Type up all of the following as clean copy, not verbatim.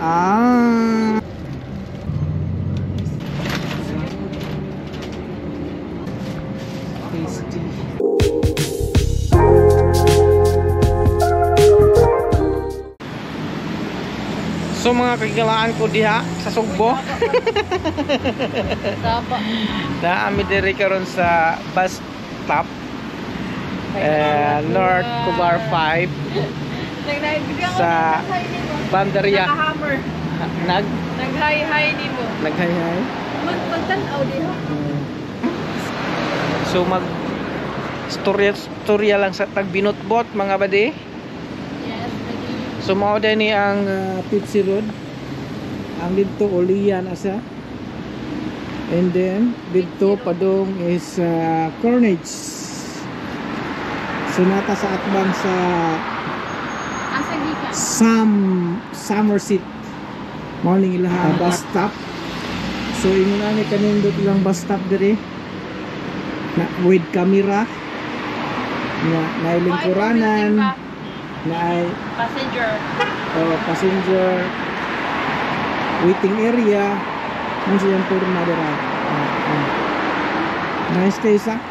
Ah. Tasty. So mga kagilaan ko diha sa Sugbo. Naami diri karon sa bus stop North Cubar 5 sa Bandaria. Nag-hi-hi nimo. Nag-hi-hi. Magtanaw diha. So mag storya lang sa tagbinotbot mga badi. Yes, so mao din ni ang Tipsy Road. Ang dito Olian asa. And then dito padong is Cornage. So nata sa atbang sa asa gikan? Somerset. Morning ilaha bus stop. So ingon ani kanindot ilang bus stop diri. Na with camera. Na lingkuranan. Na passenger waiting area. Ano siyang turma dira. Nice kayo sa?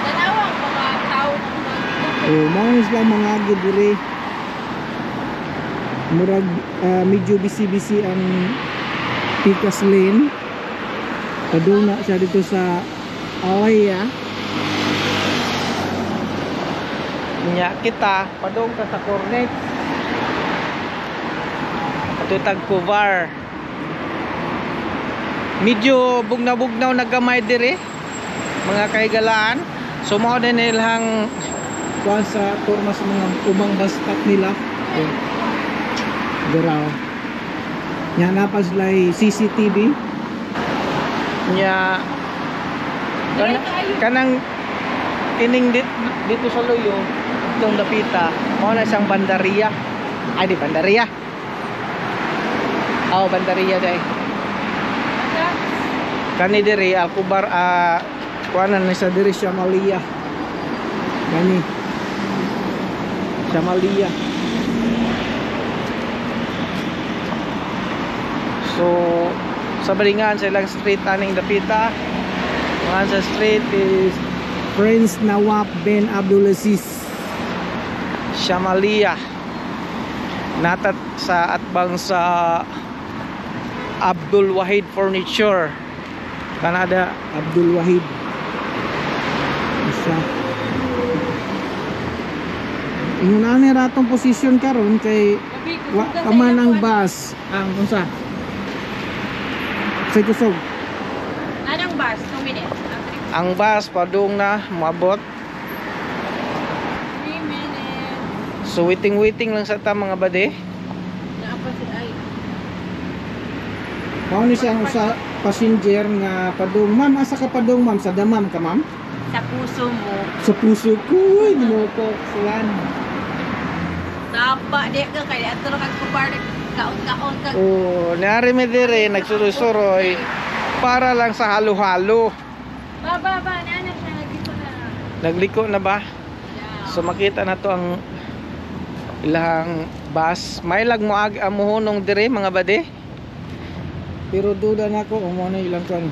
Tanawang mga tao Manis lang mga agad diri. Murag medyo busy ang Picas Lane. Paduna siya dito sa Awaya. Nya kita padung ka sa Cornet. Ato tag Cubar. Medyo bugnaw-bugnaw nagamay diri mga kaigalaan. So mao din ilang kuan sa turma sa mga ubang bus stop nila. Diraw. Nya napas lay CCTV. Nya kanang kining dito sa Loyo itong dapita mao na isang Bandaria. Ay di Bandaria. Bandaria day. Kani diri Alcubar kuanan ni sa diri Shamalia. Kani Shamalia. So sa balingan sa ilang street aning dapita. Mga sa street is Prince Nawaf bin Abdulaziz Shamalia. Natat sa atbang sa Abdul Wahid Furniture Canada. Abdul Wahid isa ingon ni ratong position karon kay kaman ang bus ang unsa sa kusog anong bus 2 minutes ang bus padung na maabot 3 minutes. So waiting lang sa ta mga bade. Naapat si ay Mao ni siyang sa passenger nga padung. Ma'am, asa ka padung ma'am? Sa damam ka ma'am? sa puso mo. Sa puso ko, ginoko sulan. Tapa di ka kay atro kag kubar kaon-kaon kag. Oh, naari mi dire nagsuroy-suroy para lang sa halo-halo. Ba nana siya nagliko na. Nagliko na ba? Yeah. So makita na to ang ilang bus. May lag mo amuhunong dire mga bade. Pero duda na ko mo na ilang kan.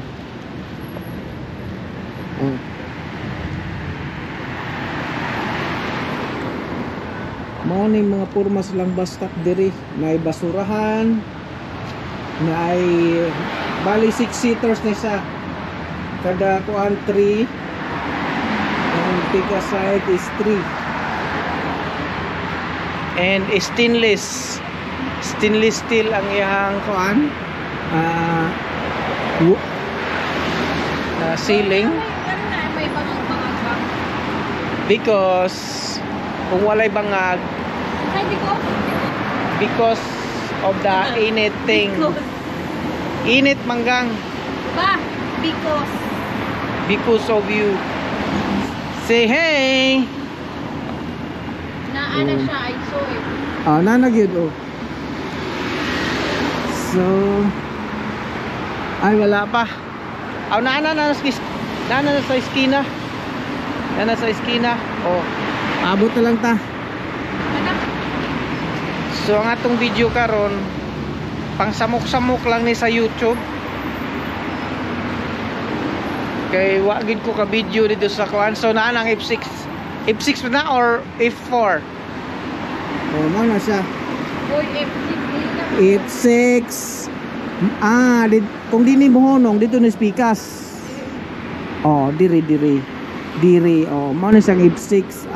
Mao ni mga porma silang bus stop diri. May basurahan. May bali 6 seaters na siya. Kada kuan 3. Ang Picas side is 3. And stainless steel ang iyang kuan. Ceiling May bangag ba? because kung walay bangag Ay because of the init thing. Init manggang ba because of you. Say hey. Naana siya ay soy. Nanagyod oh. So ay wala pa. Nana na sa eskina. Nana sa eskina. Oh. Abot na lang ta. So ang atong video karon pang samok-samok lang ni sa YouTube. Kay wa gid ko ka video dito sa kuan. So naa nang F6. F6 na or F4? Oh, mo na siya. Boy, F6. F6. Kung di ni mohonong dito ni spikas. Oh, diri. Oh, mo na siyang F6.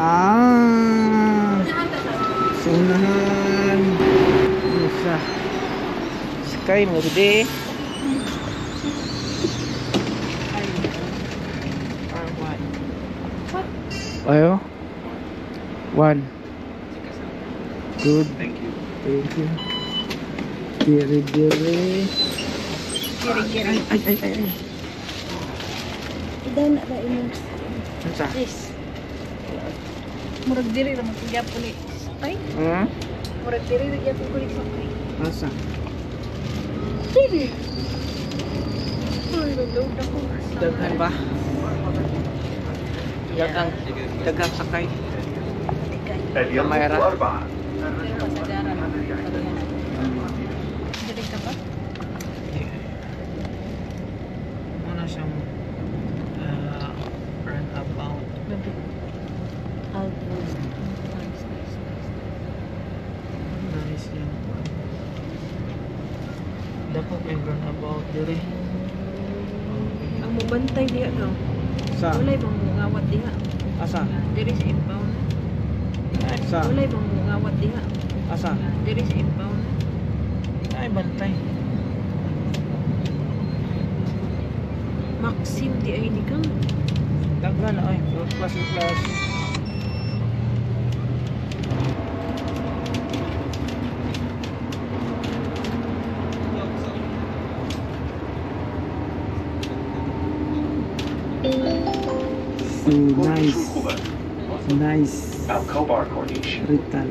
So unahan. Ano siya? Sky mo di. Ayo. 1. Good. Thank you. Diri. Ay. Idaw na ba inyong Ano sis? Murag diri ra magtigap ko ni sakay. Murag diri ra gyapon ko ni sakay. Asa? Diri. Uy, nagload ako. Daghan ba? Dagang sakay. Kamera. Pero kasagaran. Diri ka ba? Muna siyang run about. Outpost. Nice yan. Dapat may run about diri. Ang mubantay diha no. Sa? Walay bang ngawat diha. Asa? Diri sa inbound. Sa? Walay bang ngawat diha. Asa? Diri sa inbound. Ay, bantay. Maxim di ay ni kang. Daghan ay. Plus. So nice Alcobar Corniche. Rital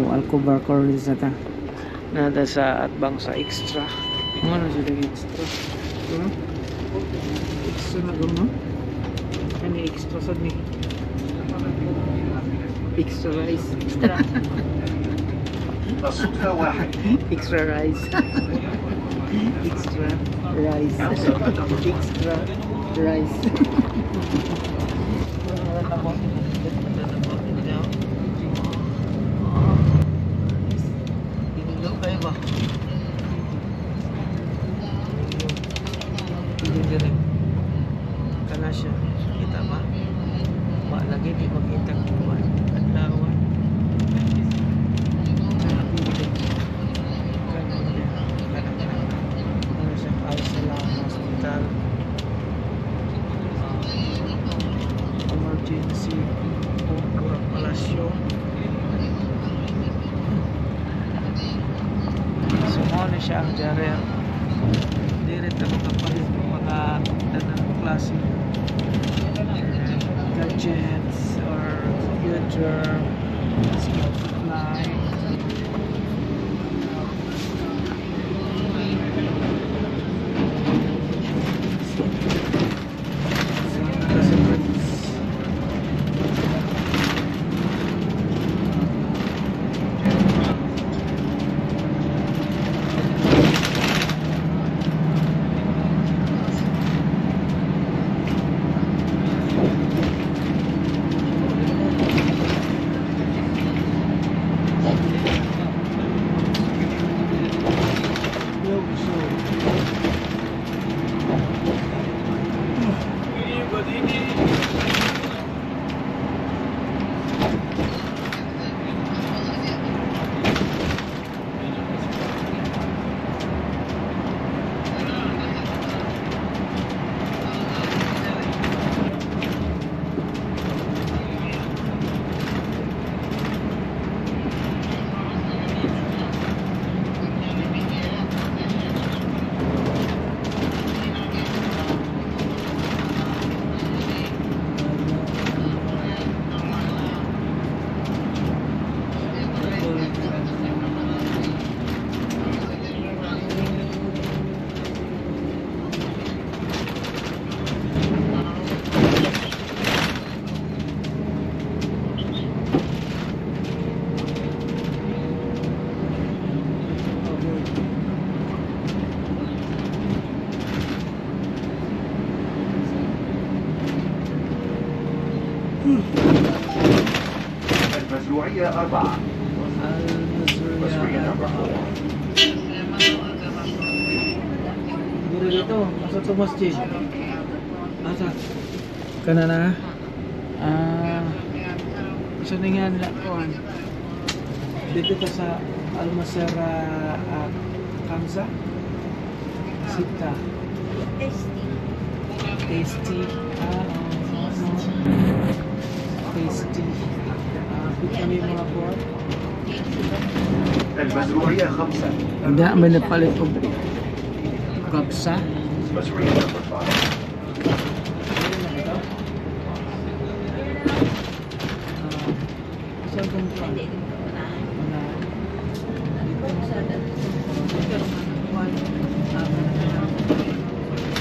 Alcobar Corniche na ta nada sa atbang sa extra ano sila extra extra na gano ano extra sad ni extra rice أصبح واحد. extra rice extra rice Inilaw kayo ba? Hindi kana siya. Kita ba? Wa lagi di makita ko adlawan. Ano siya? Al-Salam Hospital. Emergency Purang Palasyo. So ano siya ang jarer. Direct ako kapalit ng mga tanang klase gadgets or computer supply. المزروعية 4. المزروعية number 4. Dito dito, asa to masjid? Asa? Kana na? Isa na nga nila kuhan. Dito ka sa Almasera Kamsa? Sita. Tasty. Tasty. Tasty. Pit kami mga kuhan. المزروعية 5. Hindi, may napalit ko. Kapsa. المزروعية number 5. Saan kang pa?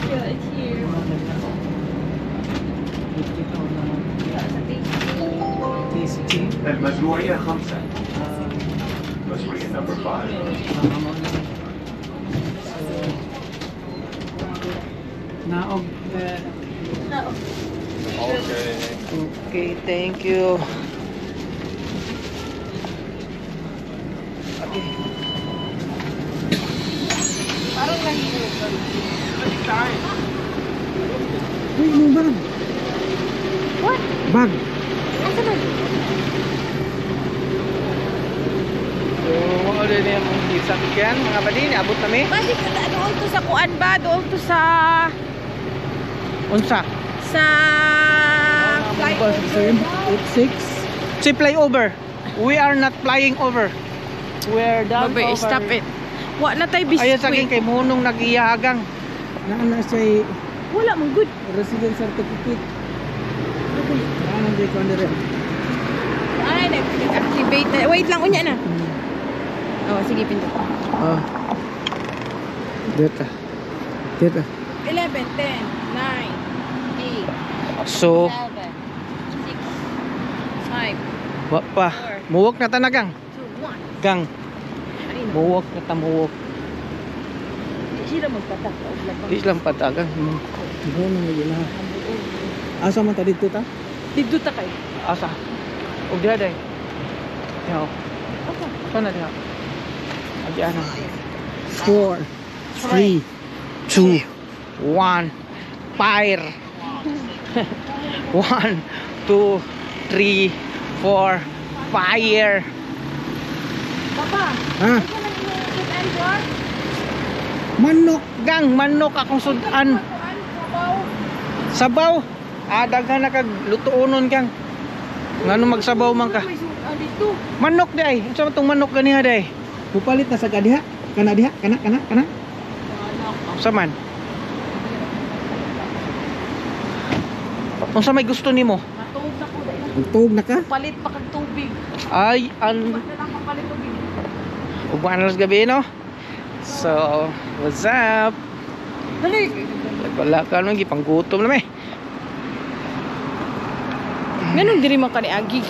Yeah, it's here. Tasty. المزروعية 5. المزروعية number 5. Naog. Okay. Okay, thank you. Okay. Parang nahihilo. Uy, yung bag. What? Bag. Asa na? So, ano na yung sakyan, mga badin, abot kami. Balik na doon to sa kuan ba? Doon to sa Unsa? flyover. 86. Si flyover. We are not flying over. We are down Babe, over. stop it. Wa na tay biskwit. Ayaw sa akin kay Munong nag-iyahagang. Naana siya Wala mong good. resident certificate. Naana siya kung ano rin. Ay, nag-activate na. Wait lang, unya na. Oh, sige, pindot. Oh. Dito. Dito. 11, 10, 9, 8, So, 7, 6, 5, wa pa. Muwak na tanagang. 2, 1. Gang. Ayun. Muwak na ta muwak. Di sila magpatak. Di lang patagang. Ikaw na mo na. Asa man ta dito ta? Dito ta kay. Asa? Og diha day. Yo. Sana diha. Agi ana. 4 3 2 1 fire. 1 2 3 4 fire. Papa, Ha? ito na yung Android. Manok gang, manok akong sudan. Sabaw. Daghan na kag lutuonon gang. Ngano magsabaw man ka? Dito. Manok di ay. Unsa man tong manok ganiha day? Pupalit na sa kadiha. Kana diha, kana. Saman. Unsa may gusto nimo? Matuog na ko dahil. Tugtog na ka? Palit pa kag tubig. Ay, Ba't na lang papalit tubig? ugman alas gabi no. So, what's up? Dali. Wala ka nung gipanggutom na may. Ganun diri man ka ni Agi.